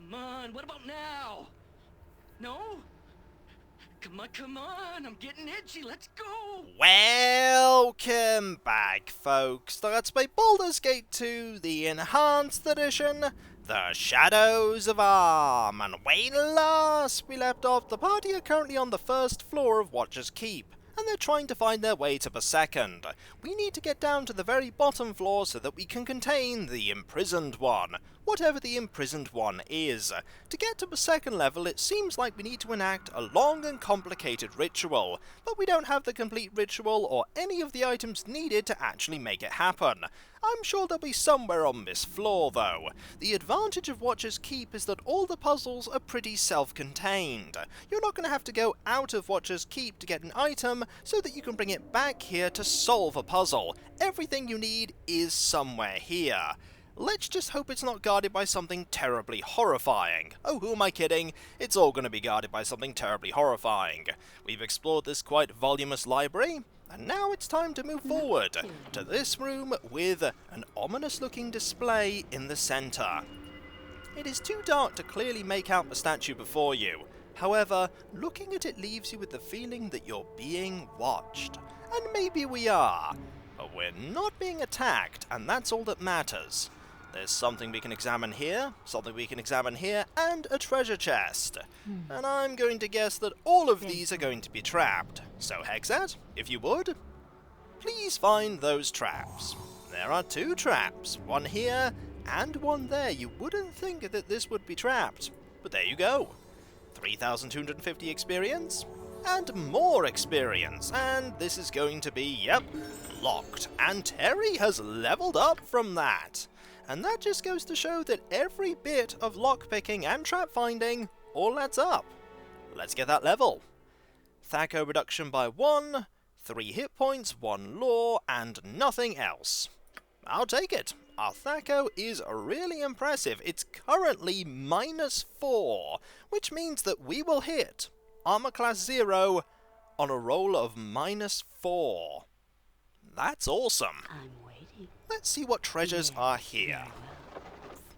Come on, what about now? No? Come on, I'm getting itchy, let's go! Welcome back, folks, to Let's Play Baldur's Gate 2, the Enhanced Edition, The Shadows of Arm. And when last we left off, the party are currently on the first floor of Watcher's Keep, and they're trying to find their way to the second. We need to get down to the very bottom floor so that we can contain the imprisoned one, whatever the imprisoned one is. To get to the second level, it seems like we need to enact a long and complicated ritual, but we don't have the complete ritual or any of the items needed to actually make it happen. I'm sure they'll be somewhere on this floor, though. The advantage of Watcher's Keep is that all the puzzles are pretty self-contained. You're not going to have to go out of Watcher's Keep to get an item so that you can bring it back here to solve a puzzle. Everything you need is somewhere here. Let's just hope it's not guarded by something terribly horrifying. Oh, who am I kidding? It's all going to be guarded by something terribly horrifying. We've explored this quite voluminous library, and now it's time to move forward to this room with an ominous-looking display in the centre. It is too dark to clearly make out the statue before you. However, looking at it leaves you with the feeling that you're being watched. And maybe we are. But we're not being attacked, and that's all that matters. There's something we can examine here, something we can examine here, and a treasure chest. And I'm going to guess that all of these are going to be trapped. So Hexat, if you would, please find those traps. There are two traps, one here and one there. You wouldn't think that this would be trapped, but there you go. 3,250 experience, and more experience, and this is going to be, yep, locked. And Terry has leveled up from that. And that just goes to show that every bit of lockpicking and trap finding all adds up. Let's get that level. Thaco reduction by 1, 3 hit points, 1 lore, and nothing else. I'll take it. Our Thaco is really impressive. It's currently -4, which means that we will hit Armor Class 0 on a roll of -4. That's awesome. I'm waiting. Let's see what treasures are here.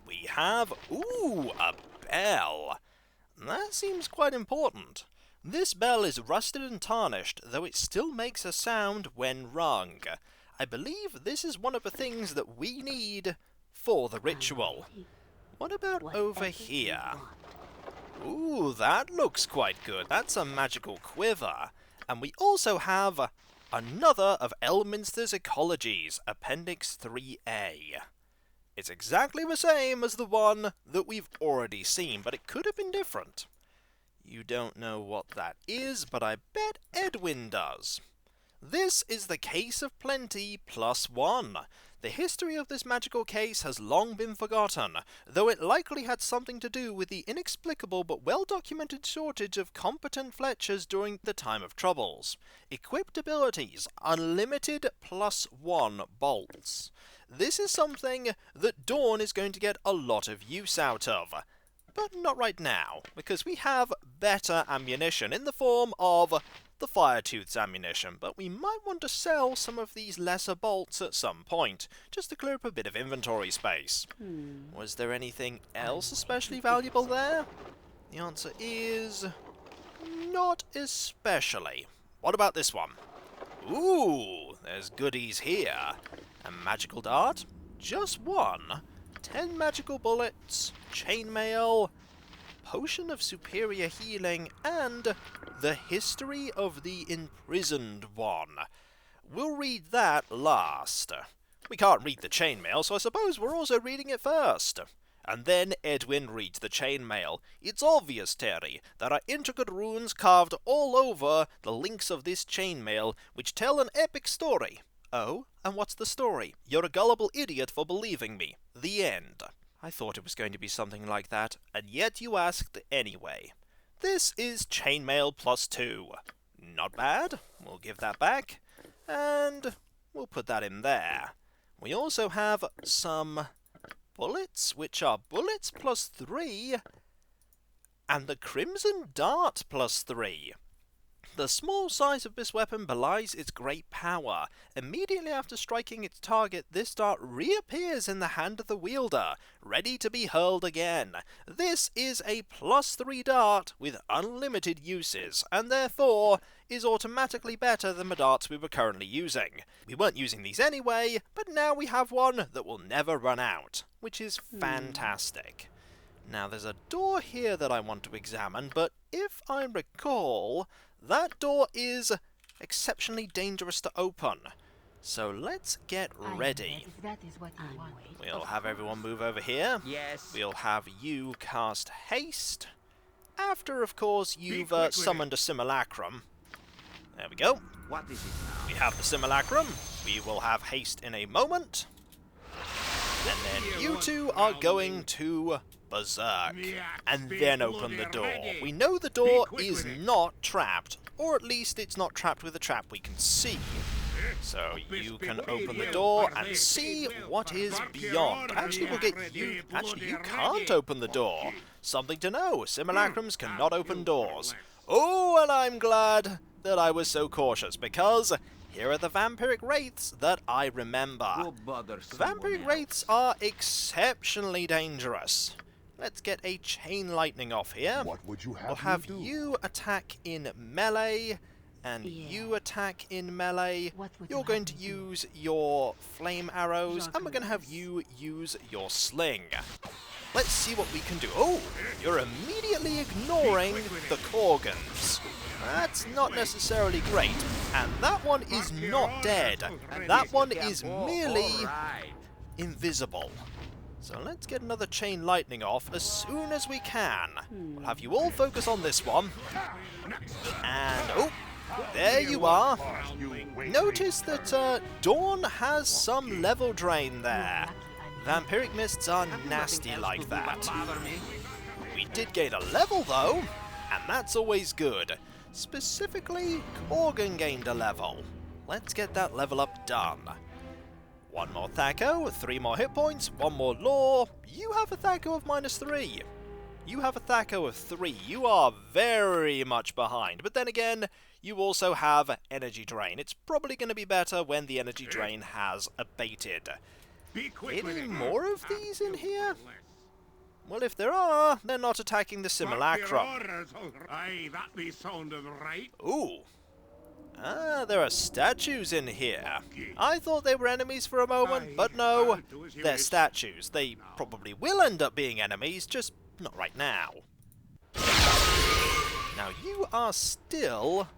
We have, a bell. That seems quite important. This bell is rusted and tarnished, though it still makes a sound when rung. I believe this is one of the things that we need for the ritual. What about over here? Ooh, that looks quite good. That's a magical quiver. And we also have another of Elminster's ecologies, Appendix 3A. It's exactly the same as the one that we've already seen, but it could have been different. You don't know what that is, but I bet Edwin does. This is the Case of Plenty +1. The history of this magical case has long been forgotten, though it likely had something to do with the inexplicable but well-documented shortage of competent Fletchers during the time of Troubles. Equipped abilities, unlimited +1 bolts. This is something that Dawn is going to get a lot of use out of. But not right now, because we have better ammunition in the form of the Firetooth's ammunition, but we might want to sell some of these lesser bolts at some point, just to clear up a bit of inventory space. Was there anything else especially valuable there? The answer is not especially. What about this one? Ooh, there's goodies here. A magical dart? Just one. 10 magical bullets, chainmail, potion of superior healing, and the history of the imprisoned one. We'll read that last. We can't read the chainmail, so I suppose we're also reading it first. And then Edwin reads the chainmail. It's obvious, Terry, there are intricate runes carved all over the links of this chainmail, which tell an epic story. Oh, and what's the story? You're a gullible idiot for believing me. The end. I thought it was going to be something like that, and yet you asked anyway. This is chainmail +2. Not bad. We'll give that back, and we'll put that in there. We also have some bullets, which are bullets +3, and the crimson dart +3. The small size of this weapon belies its great power. Immediately after striking its target, this dart reappears in the hand of the wielder, ready to be hurled again. This is a +3 dart with unlimited uses, and therefore is automatically better than the darts we were currently using. We weren't using these anyway, but now we have one that will never run out, which is fantastic. Now there's a door here that I want to examine, but if I recall, that door is exceptionally dangerous to open. So let's get ready. We'll have everyone move over here. Yes. We'll have you cast haste. After, of course, you've summoned a simulacrum. There we go. What is it now? We have the simulacrum. We will have haste in a moment. And then you two are going to berserk, and then open the door. We know the door is not trapped, or at least it's not trapped with a trap we can see. So you can open the door and see what is beyond. Actually, we'll get you... Actually, you can't open the door. Something to know. Simulacrums cannot open doors. Oh, and I'm glad that I was so cautious, because here are the vampiric wraiths that I remember. Vampiric wraiths are exceptionally dangerous. Let's get a chain lightning off here. What would you have We'll have me do? you attack in melee, and you attack in melee. You're going to use your flame arrows, and we're going to have you use your sling. Let's see what we can do. Oh, you're immediately ignoring the Korgans. That's not necessarily great. And that one is not dead. That one is merely invisible. So let's get another chain lightning off as soon as we can. We'll have you all focus on this one. And, oh, there you are. Notice that Dawn has some level drain there. Vampiric mists are nasty like that. We did gain a level though, and that's always good. Specifically, Korgan gained a level. Let's get that level up done. One more Thaco, 3 more hit points, 1 more lore. You have a Thaco of -3. You have a Thaco of 3. You are very much behind. But then again, you also have energy drain. It's probably going to be better when the energy drain has abated. Any more of these in here? Well, if there are, they're not attacking the simulacrum. Ooh. Ah, there are statues in here. I thought they were enemies for a moment, but no, they're statues. They probably will end up being enemies, just not right now. Now, you are still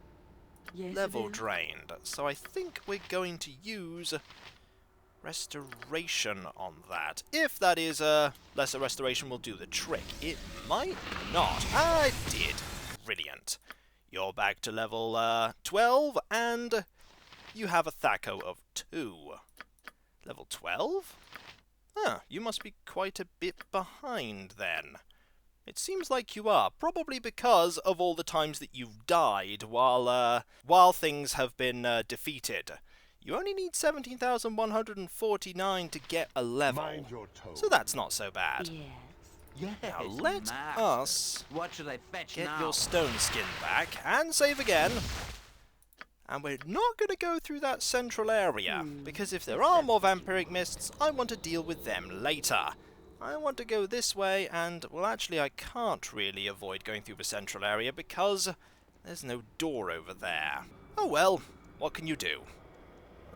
level drained, so I think we're going to use restoration on that. If that is lesser restoration will do the trick. It might not. Ah, it did. Brilliant. You're back to level 12, and you have a Thaco of 2. Level 12? Ah, you must be quite a bit behind then. It seems like you are, probably because of all the times that you've died while things have been defeated. You only need 17,149 to get a level, so that's not so bad. Yes, now let us What should I fetch get now? your stone skin back and save again. And we're not going to go through that central area, because if there are more vampiric mists, I want to deal with them later. I want to go this way, and, well, actually I can't really avoid going through the central area because there's no door over there. Oh well, what can you do?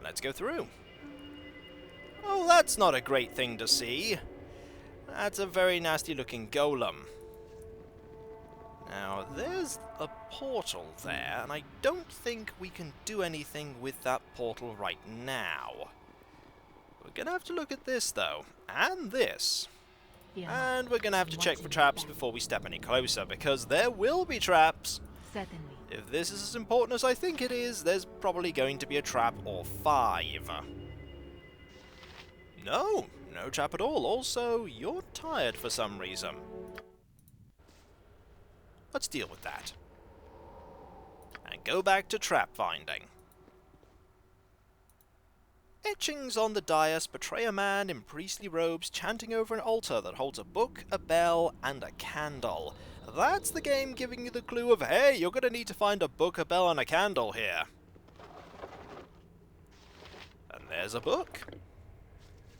Let's go through. Oh, that's not a great thing to see. That's a very nasty looking golem. Now, there's a portal there, and I don't think we can do anything with that portal right now. We're gonna have to look at this, though, and this. And we're gonna have to check for traps before we step any closer, because there will be traps. Certainly. If this is as important as I think it is, there's probably going to be a trap or 5. No, no trap at all. Also, you're tired for some reason. Let's deal with that. And go back to trap finding. Etchings on the dais portray a man in priestly robes chanting over an altar that holds a book, a bell, and a candle. That's the game giving you the clue of, hey, you're going to need to find a book, a bell, and a candle here. And there's a book.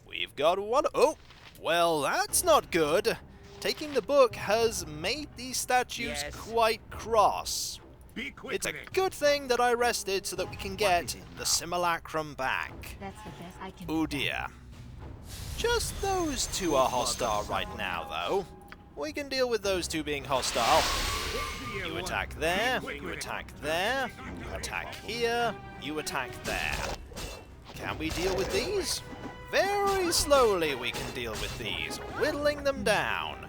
We've got one. Oh, well, that's not good. Taking the book has made these statues quite cross. It's a good thing that I rested so that we can get the simulacrum back. That's the best I can Oh dear. Just those two are hostile right now, though. We can deal with those two being hostile. You attack there, you attack there, you attack here, you attack there. Can we deal with these? Very slowly we can deal with these, whittling them down.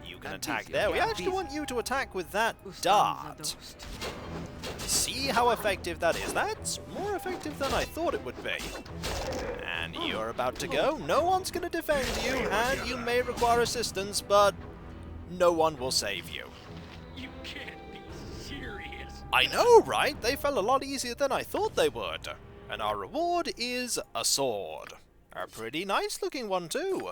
You can attack there. We actually want you to attack with that dart. See how effective that is. That's more effective than I thought it would be. And you're about to go. No one's going to defend you, and you may require assistance, but no one will save you. You can't be serious. I know, right? They fell a lot easier than I thought they would. And our reward is a sword. A pretty nice looking one too.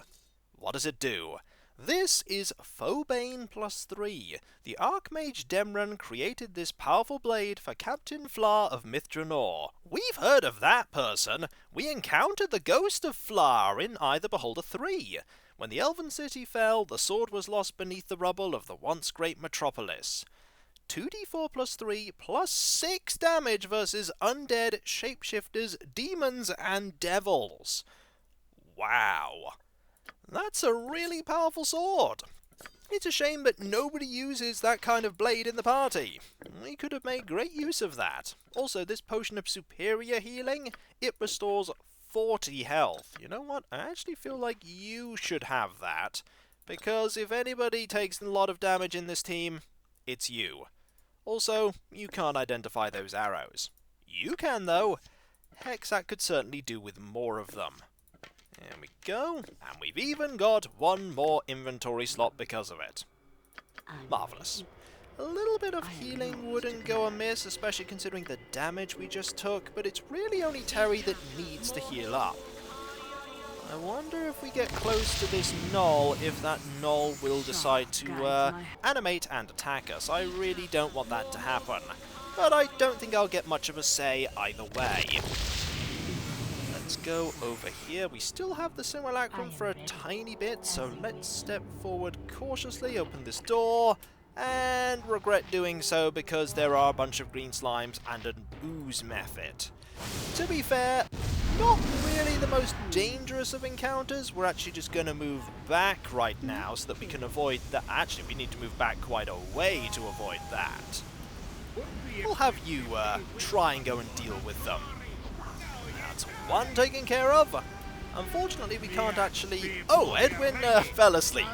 What does it do? This is Phobane +3. The Archmage Demran created this powerful blade for Captain Flar of Mithranor. We've heard of that person. We encountered the ghost of Flar in Eye the Beholder 3. When the Elven city fell, the sword was lost beneath the rubble of the once great metropolis. 2d4 +3 +6 damage versus undead, shapeshifters, demons, and devils. Wow. That's a really powerful sword. It's a shame that nobody uses that kind of blade in the party. We could have made great use of that. Also, this potion of superior healing, it restores 40 health. You know what? I actually feel like you should have that. Because if anybody takes a lot of damage in this team, it's you. Also, you can't identify those arrows. You can, though. Hex, that could certainly do with more of them. There we go, and we've even got one more inventory slot because of it. Marvellous. A little bit of healing wouldn't go amiss, especially considering the damage we just took, but it's really only Terry that needs to heal up. I wonder if we get close to this gnoll, if that gnoll will decide to animate and attack us. I really don't want that to happen, but I don't think I'll get much of a say either way. Let's go over here. We still have the simulacrum for a tiny bit, so let's step forward cautiously, open this door, and regret doing so because there are a bunch of green slimes and an ooze method. To be fair, not really the most dangerous of encounters. We're actually just going to move back right now so that we can avoid that. Actually, we need to move back quite a way to avoid that. We'll have you try and go and deal with them. That's one taken care of. Unfortunately, we can't actually... Oh, Edwin fell asleep.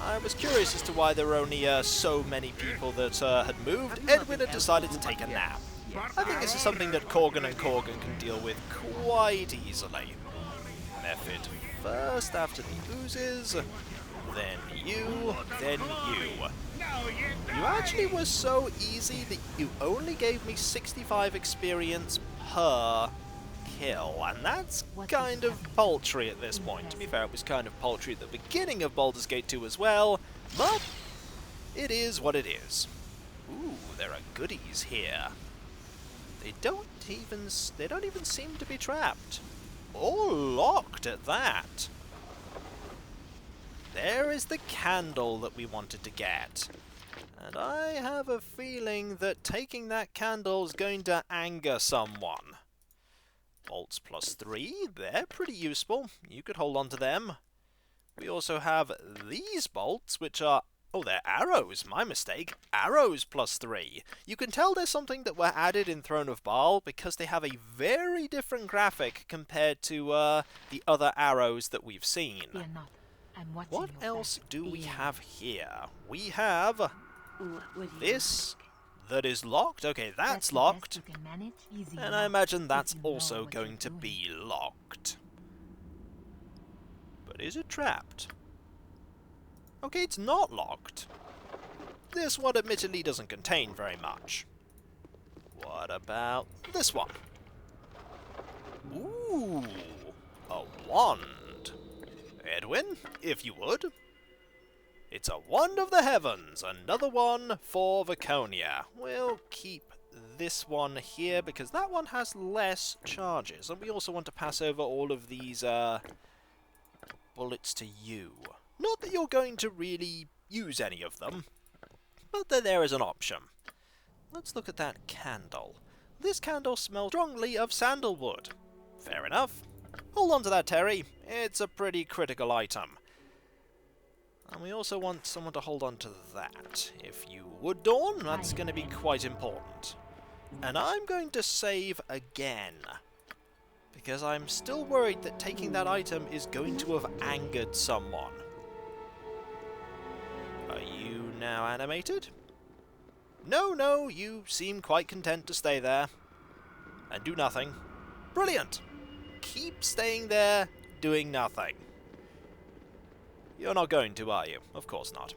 I was curious as to why there were only so many people that had moved. Edwin had decided to take a nap. I think this is something that Corgan and Corgan can deal with quite easily. Method first, after the oozes, then you, then you. You actually were so easy that you only gave me 65 experience per kill, and that's kind of paltry at this point. To be fair, it was kind of paltry at the beginning of Baldur's Gate 2 as well, but it is what it is. Ooh, there are goodies here. They don't even seem to be trapped. Or locked at that. There is the candle that we wanted to get. And I have a feeling that taking that candle is going to anger someone. Bolts +3, they're pretty useful. You could hold on to them. We also have these bolts, which are... Oh, they're arrows, my mistake. Arrows +3. You can tell there's something that were added in Throne of Baal because they have a very different graphic compared to the other arrows that we've seen. What else do we have here? We have this that is locked. Okay, that's locked. And I imagine that's also going to be locked. But is it trapped? Okay, it's not locked. This one admittedly doesn't contain very much. What about this one? Ooh, a wand. Edwin, if you would. It's a wand of the heavens, another one for Vaconia. We'll keep this one here because that one has less charges, and we also want to pass over all of these bullets to you. Not that you're going to really use any of them, but they're there as an option. Let's look at that candle. This candle smells strongly of sandalwood. Fair enough. Hold on to that, Terry. It's a pretty critical item. And we also want someone to hold on to that. If you would, Dawn, that's going to be quite important. And I'm going to save again, because I'm still worried that taking that item is going to have angered someone. Are you now animated? No, you seem quite content to stay there and do nothing. Brilliant! Keep staying there, doing nothing. You're not going to, are you? Of course not.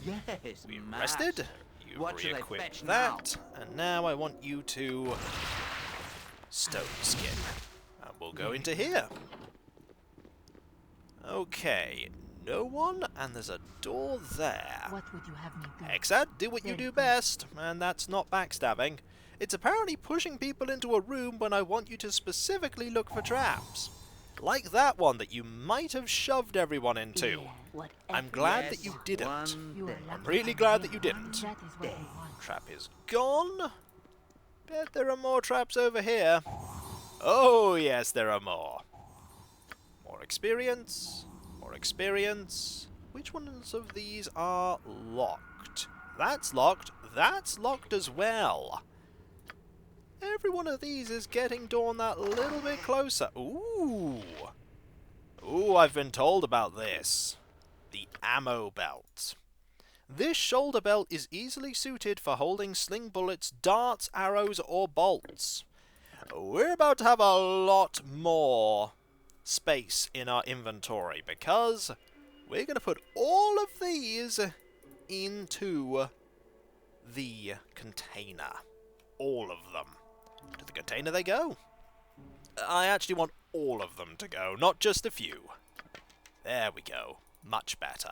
Yes, We rested. You What shall I re-equipped fetch that, and now I want you to stone skin. And we'll go into here. Okay, no one, and there's a door there. What would you have me do? Exat, do what you do best, and that's not backstabbing. It's apparently pushing people into a room when I want you to specifically look for traps. Like that one that you might have shoved everyone into. I'm glad that you didn't. I'm really glad that you didn't. That is what we want. Trap is gone. Bet there are more traps over here. Oh, yes, there are more. More experience. More experience. Which ones of these are locked? That's locked. That's locked as well. Every one of these is getting Dawn that little bit closer. Ooh. Ooh, I've been told about this. The ammo belt. This shoulder belt is easily suited for holding sling bullets, darts, arrows, or bolts. We're about to have a lot more space in our inventory because we're going to put all of these into the container. All of them. To the container they go. I actually want all of them to go, not just a few. There we go. Much better.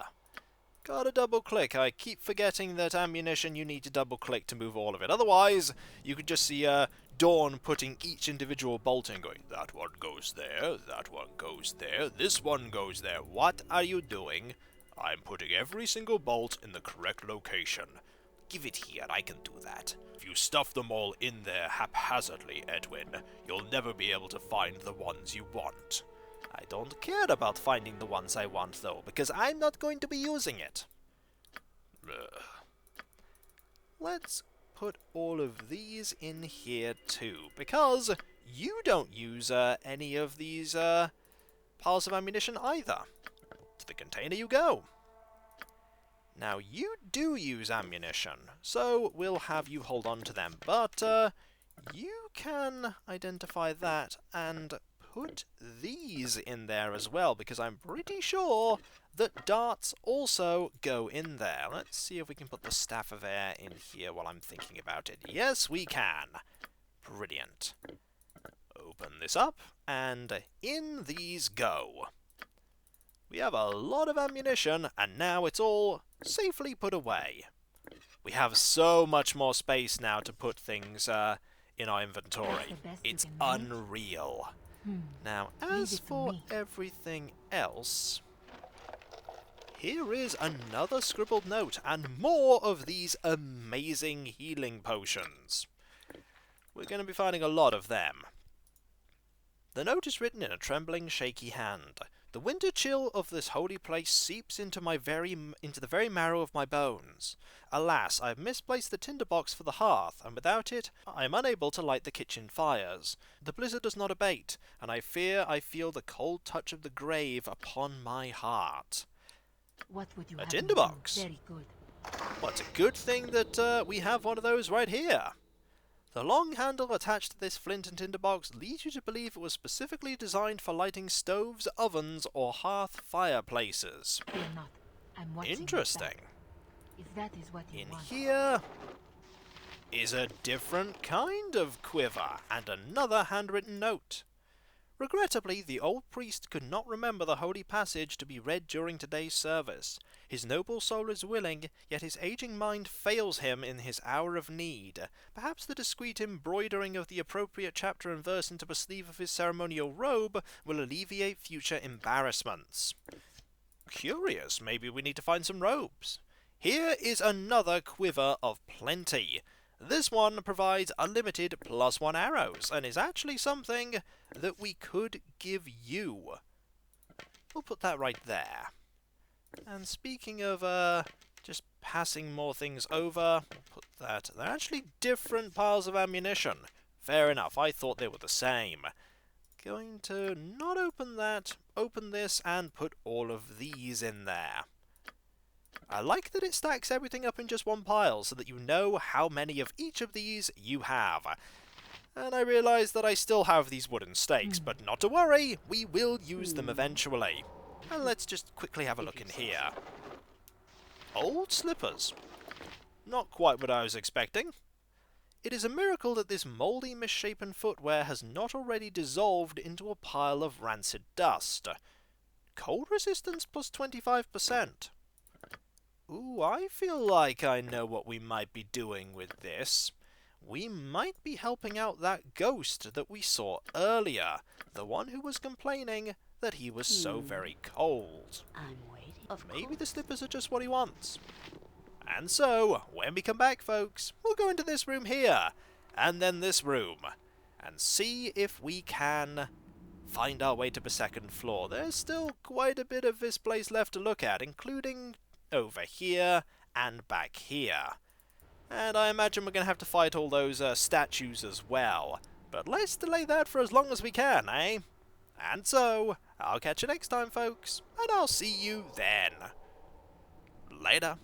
Gotta double click. I keep forgetting that ammunition you need to double click to move all of it. Otherwise, you could just see Dawn putting each individual bolt in, going, that one goes there, that one goes there, this one goes there. What are you doing? I'm putting every single bolt in the correct location. Give it here, I can do that. If you stuff them all in there haphazardly, Edwin, you'll never be able to find the ones you want. I don't care about finding the ones I want, though, because I'm not going to be using it. Ugh. Let's put all of these in here, too, because you don't use any of these piles of ammunition either. To the container you go. Now, you do use ammunition, so we'll have you hold on to them, but you can identify that and put these in there as well, because I'm pretty sure that darts also go in there. Let's see if we can put the Staff of Air in here while I'm thinking about it. Yes, we can. Brilliant. Open this up, and in these go. We have a lot of ammunition, and now it's all safely put away. We have so much more space now to put things in our inventory. It's unreal. Now, as for everything else, here is another scribbled note, and more of these amazing healing potions. We're going to be finding a lot of them. The note is written in a trembling, shaky hand. The winter chill of this holy place seeps into the very marrow of my bones. Alas, I have misplaced the tinderbox for the hearth, and without it, I am unable to light the kitchen fires. The blizzard does not abate, and I fear I feel the cold touch of the grave upon my heart. What would you A have tinderbox. me do? Very good. Well, it's a good thing that we have one of those right here. The long handle attached to this flint and tinderbox leads you to believe it was specifically designed for lighting stoves, ovens, or hearth fireplaces. Fear not. I'm watching. Interesting. If that is what you In want. here is a different kind of quiver and another handwritten note. Regrettably, the old priest could not remember the holy passage to be read during today's service. His noble soul is willing, yet his aging mind fails him in his hour of need. Perhaps the discreet embroidering of the appropriate chapter and verse into the sleeve of his ceremonial robe will alleviate future embarrassments. Curious, maybe we need to find some robes. Here is another quiver of plenty. This one provides unlimited +1 arrows, and is actually something that we could give you. We'll put that right there. And speaking of, just passing more things over, we'll put that. They're actually different piles of ammunition. Fair enough, I thought they were the same. Going to not open that, open this, and put all of these in there. I like that it stacks everything up in just one pile, so that you know how many of each of these you have. And I realise that I still have these wooden stakes, but not to worry, we will use them eventually. And let's just quickly have a look in here. Old slippers. Not quite what I was expecting. It is a miracle that this mouldy, misshapen footwear has not already dissolved into a pile of rancid dust. Cold resistance plus 25%. Ooh, I feel like I know what we might be doing with this. We might be helping out that ghost that we saw earlier, the one who was complaining that he was so very cold. I'm waiting. Maybe the slippers are just what he wants. And so, when we come back, folks, we'll go into this room here, and then this room, and see if we can find our way to the second floor. There's still quite a bit of this place left to look at, including over here and back here. And I imagine we're going to have to fight all those statues as well. But let's delay that for as long as we can, eh? And so, I'll catch you next time, folks, and I'll see you then. Later.